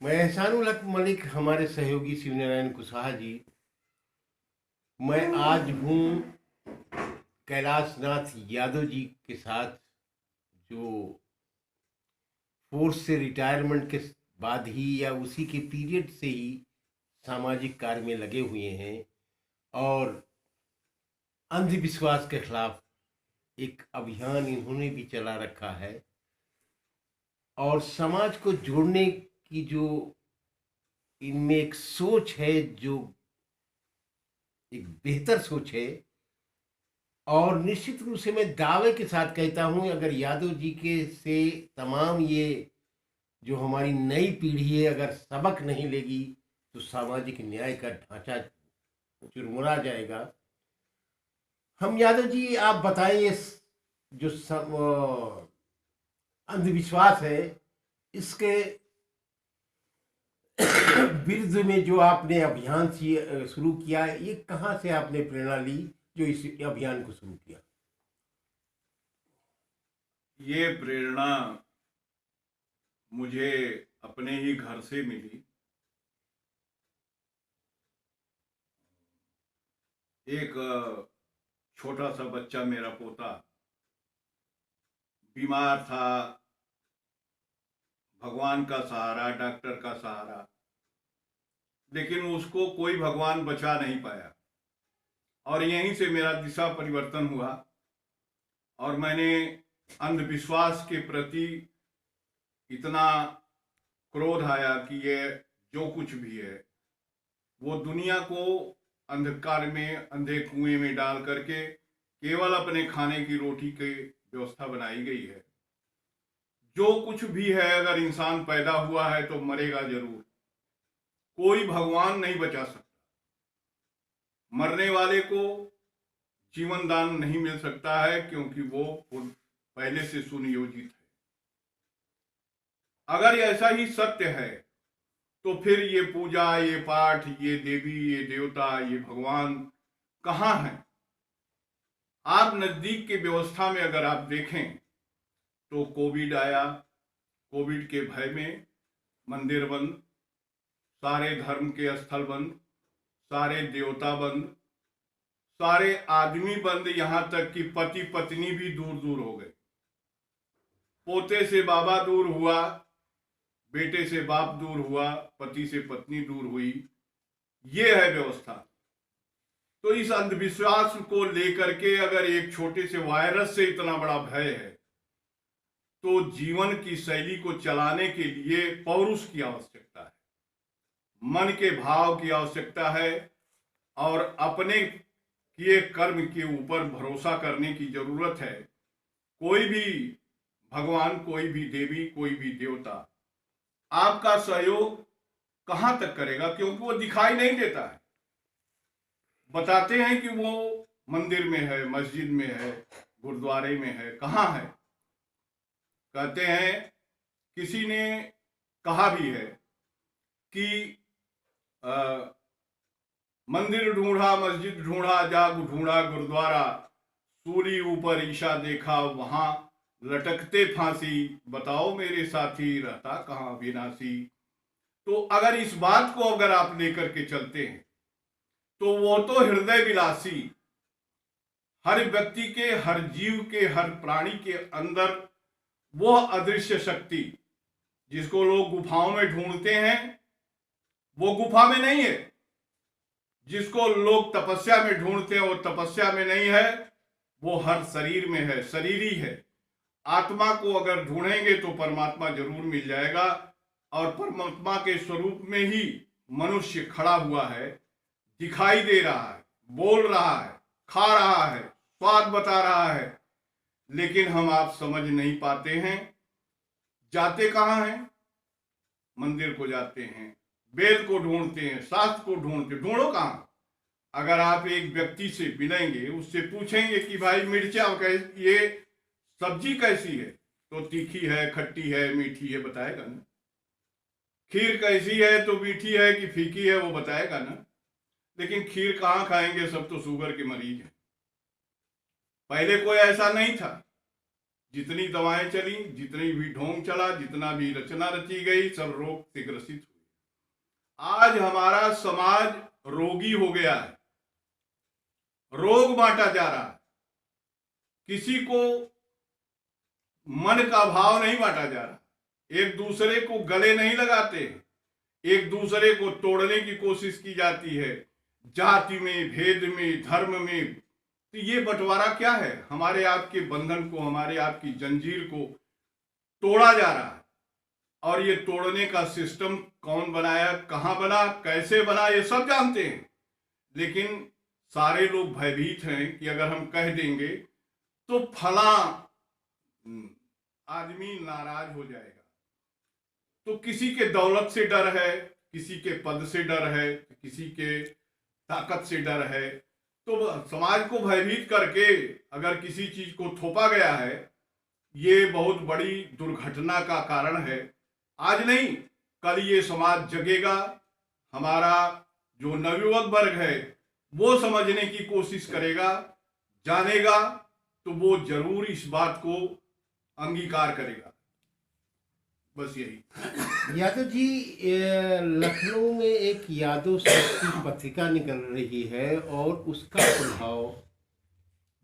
मैं एहसानुल हक मलिक, हमारे सहयोगी शिवनारायण कुशवाहा जी। मैं आज हूँ कैलाश नाथ यादव जी के साथ, जो फोर्स से रिटायरमेंट के बाद ही या उसी के पीरियड से ही सामाजिक कार्य में लगे हुए हैं और अंधविश्वास के खिलाफ एक अभियान इन्होंने भी चला रखा है। और समाज को जोड़ने की जो इनमें एक सोच है, जो एक बेहतर सोच है। और निश्चित रूप से मैं दावे के साथ कहता हूं, अगर यादव जी के से तमाम ये जो हमारी नई पीढ़ी है अगर सबक नहीं लेगी तो सामाजिक न्याय का ढांचा चुरमुरा जाएगा। हम यादव जी, आप बताइए, जो अंधविश्वास है इसके विरुद्ध में जो आपने अभियान शुरू किया, ये कहाँ से आपने प्रेरणा ली जो इस अभियान को शुरू किया? ये प्रेरणा मुझे अपने ही घर से मिली। एक छोटा सा बच्चा, मेरा पोता, बीमार था। भगवान का सहारा, डॉक्टर का सहारा, लेकिन उसको कोई भगवान बचा नहीं पाया। और यहीं से मेरा दिशा परिवर्तन हुआ और मैंने अंधविश्वास के प्रति इतना क्रोध आया कि ये जो कुछ भी है वो दुनिया को अंधकार में, अंधे कुएं में डाल करके केवल अपने खाने की रोटी की व्यवस्था बनाई गई है। जो कुछ भी है, अगर इंसान पैदा हुआ है तो मरेगा जरूर। कोई भगवान नहीं बचा सकता। मरने वाले को जीवन दान नहीं मिल सकता है, क्योंकि वो पहले से सुनियोजित है। अगर ऐसा ही सत्य है तो फिर ये पूजा, ये पाठ, ये देवी, ये देवता, ये भगवान कहाँ है? आप नजदीक के व्यवस्था में अगर आप देखें तो कोविड आया। कोविड के भय में मंदिर बंद, सारे धर्म के स्थल बंद, सारे देवता बंद, सारे आदमी बंद, यहां तक कि पति पत्नी भी दूर दूर हो गए। पोते से बाबा दूर हुआ, बेटे से बाप दूर हुआ, पति से पत्नी दूर हुई। ये है व्यवस्था। तो इस अंधविश्वास को लेकर के अगर एक छोटे से वायरस से इतना बड़ा भय है, तो जीवन की शैली को चलाने के लिए पौरुष की आवश्यकता है, मन के भाव की आवश्यकता है और अपने किए कर्म के ऊपर भरोसा करने की जरूरत है। कोई भी भगवान, कोई भी देवी, कोई भी देवता आपका सहयोग कहां तक करेगा, क्योंकि वो दिखाई नहीं देता है। बताते हैं कि वो मंदिर में है, मस्जिद में है, गुरुद्वारे में है, कहां है? कहते हैं, किसी ने कहा भी है कि मंदिर ढूंढा, मस्जिद ढूंढा, जाग ढूंढा गुरुद्वारा, सूली ऊपर ईशा देखा वहां लटकते फांसी, बताओ मेरे साथी रहता कहां विनाशी। तो अगर इस बात को अगर आप लेकर के चलते हैं तो वो तो हृदय विलासी, हर व्यक्ति के, हर जीव के, हर प्राणी के अंदर वो अदृश्य शक्ति जिसको लोग गुफाओं में ढूंढते हैं, वो गुफा में नहीं है। जिसको लोग तपस्या में ढूंढते हैं, वो तपस्या में नहीं है, वो हर शरीर में है, शरीरी है। आत्मा को अगर ढूंढेंगे तो परमात्मा जरूर मिल जाएगा। और परमात्मा के स्वरूप में ही मनुष्य खड़ा हुआ है, दिखाई दे रहा है, बोल रहा है, खा रहा है, स्वाद बता रहा है, लेकिन हम आप समझ नहीं पाते हैं। जाते कहां हैं? मंदिर को जाते हैं, वेद को ढूंढते हैं, शास्त्र को ढूंढते, ढूंढो कहां? अगर आप एक व्यक्ति से मिलेंगे, उससे पूछेंगे कि भाई मिर्चा ये सब्जी कैसी है, तो तीखी है, खट्टी है, मीठी है, बताएगा ना। खीर कैसी है, तो मीठी है कि फीकी है, वो बताएगा ना। लेकिन खीर कहाँ खाएंगे, सब तो शुगर के मरीज हैं। पहले कोई ऐसा नहीं था। जितनी दवाएं चली, जितनी भी ढोंग चला, जितना भी रचना रची गई, सब रोग से ग्रसित हुए। आज हमारा समाज रोगी हो गया है, रोग बांटा जा रहा है, किसी को मन का भाव नहीं बांटा जा रहा, एक दूसरे को गले नहीं लगाते, एक दूसरे को तोड़ने की कोशिश की जाती है, जाति में, भेद में, धर्म में। तो ये बंटवारा क्या है? हमारे आपके बंधन को, हमारे आपकी जंजीर को तोड़ा जा रहा है। और ये तोड़ने का सिस्टम कौन बनाया, कहां बना, कैसे बना, ये सब जानते हैं। लेकिन सारे लोग भयभीत हैं कि अगर हम कह देंगे तो फला आदमी नाराज हो जाएगा। तो किसी के दौलत से डर है, किसी के पद से डर है, किसी के ताकत से डर है। तो समाज को भयभीत करके अगर किसी चीज को थोपा गया है, ये बहुत बड़ी दुर्घटना का कारण है। आज नहीं, कल ये समाज जगेगा। हमारा जो नवयुवक वर्ग है वो समझने की कोशिश करेगा, जानेगा, तो वो जरूर इस बात को अंगीकार करेगा। बस यही। यादव जी, लखनऊ में एक यादव शक्ति पत्रिका निकल रही है और उसका प्रभाव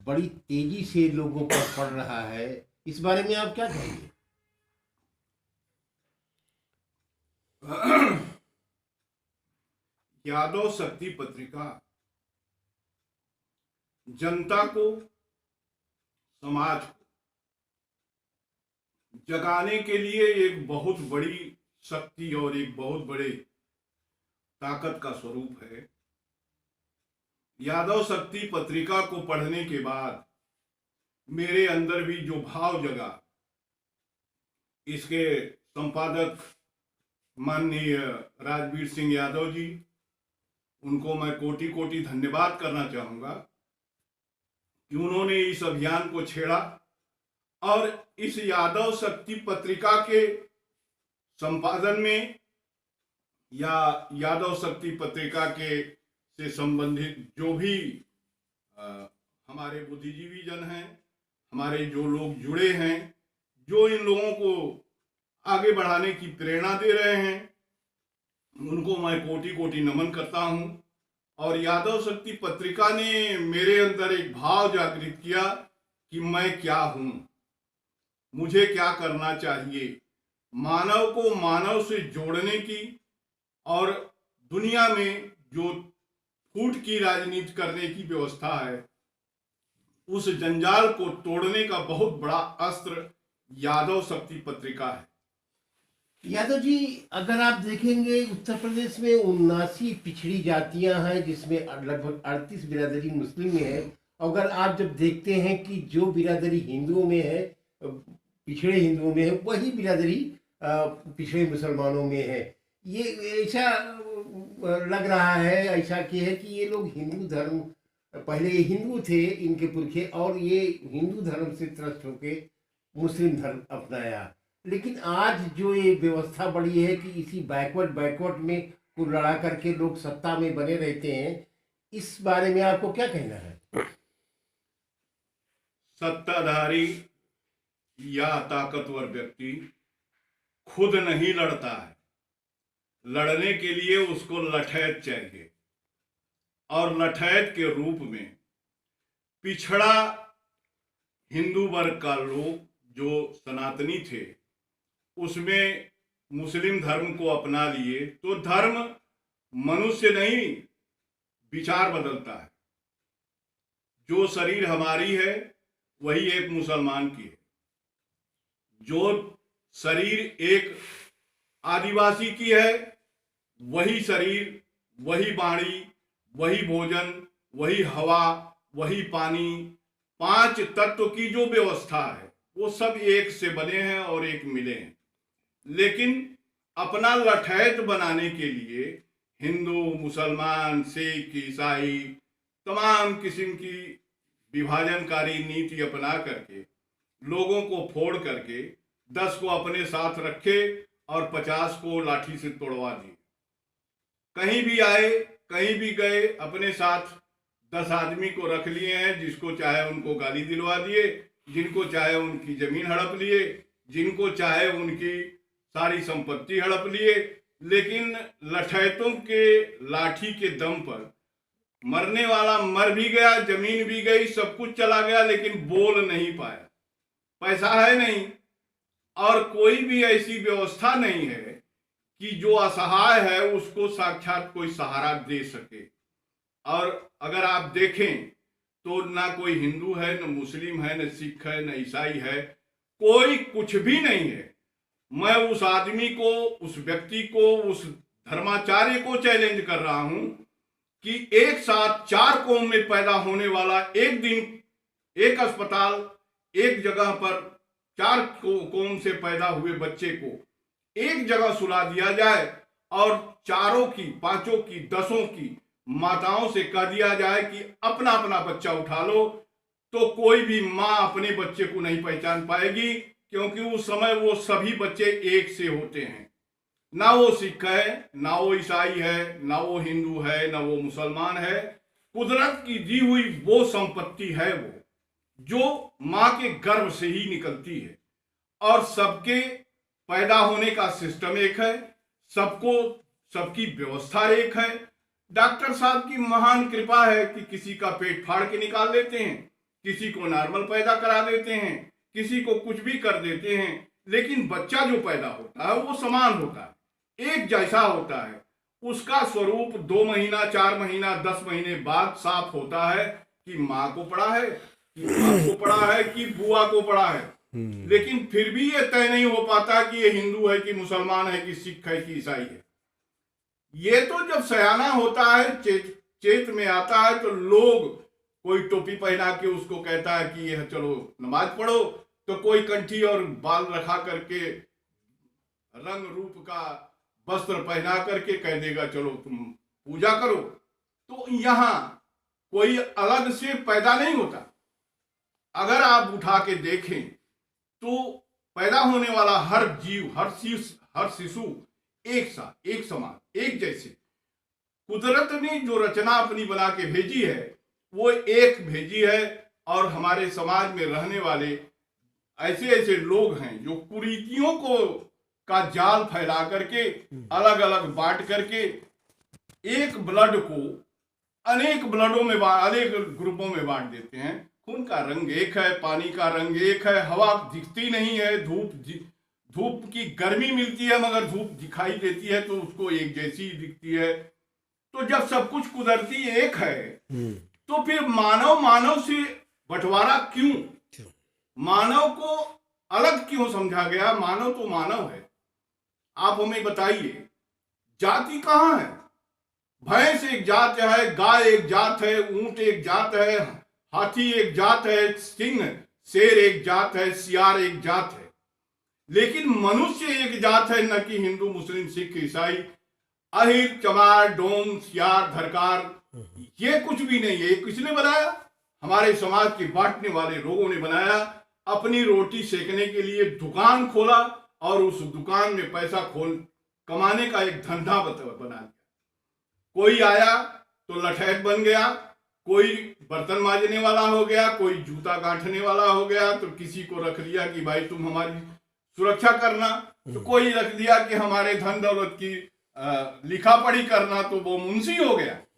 बड़ी तेजी से लोगों पर पड़ रहा है। इस बारे में आप क्या कहेंगे? यादव शक्ति पत्रिका जनता को, समाज को जगाने के लिए एक बहुत बड़ी शक्ति और एक बहुत बड़े ताकत का स्वरूप है। यादव शक्ति पत्रिका को पढ़ने के बाद मेरे अंदर भी जो भाव जगा, इसके संपादक माननीय राजवीर सिंह यादव जी, उनको मैं कोटि कोटि धन्यवाद करना चाहूंगा कि उन्होंने इस अभियान को छेड़ा और इस यादव शक्ति पत्रिका के संपादन में या यादव शक्ति पत्रिका के से संबंधित जो भी हमारे बुद्धिजीवी जन हैं, हमारे जो लोग जुड़े हैं, जो इन लोगों को आगे बढ़ाने की प्रेरणा दे रहे हैं, उनको मैं कोटि कोटि नमन करता हूं। और यादव शक्ति पत्रिका ने मेरे अंदर एक भाव जागृत किया कि मैं क्या हूं, मुझे क्या करना चाहिए, मानव को मानव से जोड़ने की और दुनिया में जो फूट की राजनीति करने की व्यवस्था है, उस जंजाल को तोड़ने का बहुत बड़ा अस्त्र यादव शक्ति पत्रिका है। यादव जी, अगर आप देखेंगे उत्तर प्रदेश में 79 पिछड़ी जातियां हैं, जिसमें लगभग 38 बिरादरी मुस्लिम में है। अगर आप जब देखते हैं कि जो बिरादरी हिंदुओं में है, पिछड़े हिंदुओं में है, वही बिरादरी पिछड़े मुसलमानों में है। ये ऐसा लग रहा है, ऐसा कि है कि ये लोग हिंदू धर्म, पहले ये हिंदू थे इनके पुरखे, और ये हिंदू धर्म से त्रस्त होके मुस्लिम धर्म अपनाया। लेकिन आज जो ये व्यवस्था बड़ी है कि इसी बैकवर्ड में को लड़ा करके लोग सत्ता में बने रहते हैं, इस बारे में आपको क्या कहना है? सत्ताधारी या ताकतवर व्यक्ति खुद नहीं लड़ता है, लड़ने के लिए उसको लठैत चाहिए। और लठैत के रूप में पिछड़ा हिंदू वर्ग का लोग जो सनातनी थे, उसमें मुस्लिम धर्म को अपना लिए। तो धर्म मनुष्य नहीं, विचार बदलता है। जो शरीर हमारी है वही एक मुसलमान की है, जो शरीर एक आदिवासी की है वही शरीर, वही वाणी, वही भोजन, वही हवा, वही पानी, 5 तत्व की जो व्यवस्था है वो सब एक से बने हैं और एक मिले हैं। लेकिन अपना लठैत बनाने के लिए हिंदू, मुसलमान, सिख, ईसाई तमाम किस्म की विभाजनकारी नीति अपना करके लोगों को फोड़ करके 10 को अपने साथ रखे और 50 को लाठी से तोड़वा दिए। कहीं भी आए, कहीं भी गए, अपने साथ 10 आदमी को रख लिए हैं, जिसको चाहे उनको गाली दिलवा दिए, जिनको चाहे उनकी जमीन हड़प लिए, जिनको चाहे उनकी सारी संपत्ति हड़प लिए, लेकिन लठैतों के लाठी के दम पर मरने वाला मर भी गया, जमीन भी गई, सब कुछ चला गया, लेकिन बोल नहीं पाया। पैसा है नहीं और कोई भी ऐसी व्यवस्था नहीं है कि जो असहाय है उसको साक्षात कोई सहारा दे सके। और अगर आप देखें तो ना कोई हिंदू है, न मुस्लिम है, न सिख है, न ईसाई है, कोई कुछ भी नहीं है। मैं उस आदमी को, उस व्यक्ति को, उस धर्माचार्य को चैलेंज कर रहा हूं कि एक साथ 4 कौम में पैदा होने वाला, एक दिन एक अस्पताल, एक जगह पर 4 कौम से पैदा हुए बच्चे को एक जगह सुला दिया जाए और चारों की, 5 की, 10 की माताओं से कह दिया जाए कि अपना अपना बच्चा उठा लो, तो कोई भी माँ अपने बच्चे को नहीं पहचान पाएगी, क्योंकि उस समय वो सभी बच्चे एक से होते हैं। ना वो सिख है, ना वो ईसाई है, ना वो हिंदू है, ना वो मुसलमान है। कुदरत की दी हुई वो संपत्ति है वो, जो माँ के गर्भ से ही निकलती है। और सबके पैदा होने का सिस्टम एक है, सबको, सबकी व्यवस्था एक है। डॉक्टर साहब की महान कृपा है कि किसी का पेट फाड़ के निकाल लेते हैं, किसी को नॉर्मल पैदा करा देते हैं, किसी को कुछ भी कर देते हैं, लेकिन बच्चा जो पैदा होता है वो समान होता है, एक जैसा होता है। उसका स्वरूप 2 महीना, 4 महीना, 10 महीने बाद साफ होता है कि माँ को पड़ा है, कि बाप को पड़ा है, कि बुआ को पड़ा है। लेकिन फिर भी ये तय नहीं हो पाता कि ये हिंदू है कि मुसलमान है कि सिख है कि ईसाई है। ये तो जब सयाना होता है, चेत में आता है, तो लोग, कोई टोपी पहना के उसको कहता है कि ये चलो नमाज पढ़ो, तो कोई कंठी और बाल रखा करके रंग रूप का वस्त्र पहना करके कह देगा चलो तुम पूजा करो। तो यहां कोई अलग से पैदा नहीं होता। अगर आप उठा के देखें तो पैदा होने वाला हर जीव, हर शिशु एक साथ, एक समान, एक जैसे। कुदरत ने जो रचना अपनी बना के भेजी है वो एक भेजी है। और हमारे समाज में रहने वाले ऐसे ऐसे लोग हैं जो कुरीतियों को का जाल फैला करके, अलग अलग बांट करके, एक ब्लड को अनेक ब्लडों में, अनेक ग्रुपों में बांट देते हैं। खून का रंग एक है, पानी का रंग एक है, हवा दिखती नहीं है, धूप की गर्मी मिलती है मगर धूप दिखाई देती है तो उसको एक जैसी दिखती है। तो जब सब कुछ कुदरती एक है तो फिर मानव से बंटवारा क्यों? मानव को अलग क्यों समझा गया? मानव तो मानव है। आप हमें बताइए, जाति कहाँ है? भैंस एक जात है, गाय एक जात है, ऊंट एक जात है, हाथी एक जात है, सिंह, शेर एक जात है, सियार एक जात है। लेकिन मनुष्य एक जात है, न कि हिंदू, मुस्लिम, सिख, ईसाई, अहिर, चमार, डोम, सियार, धरकार, ये कुछ भी नहीं है। किसने बनाया? हमारे समाज के बांटने वाले लोगों ने बनाया। अपनी रोटी सेकने के लिए दुकान खोला और उस दुकान में पैसा कमाने का एक धंधा बना दिया। कोई आया तो लठैत बन गया, कोई बर्तन मांजने वाला हो गया, कोई जूता गांठने वाला हो गया, तो किसी को रख दिया कि भाई तुम हमारी सुरक्षा करना, तो कोई रख दिया कि हमारे धन दौलत की लिखा पढ़ी करना, तो वो मुंशी हो गया।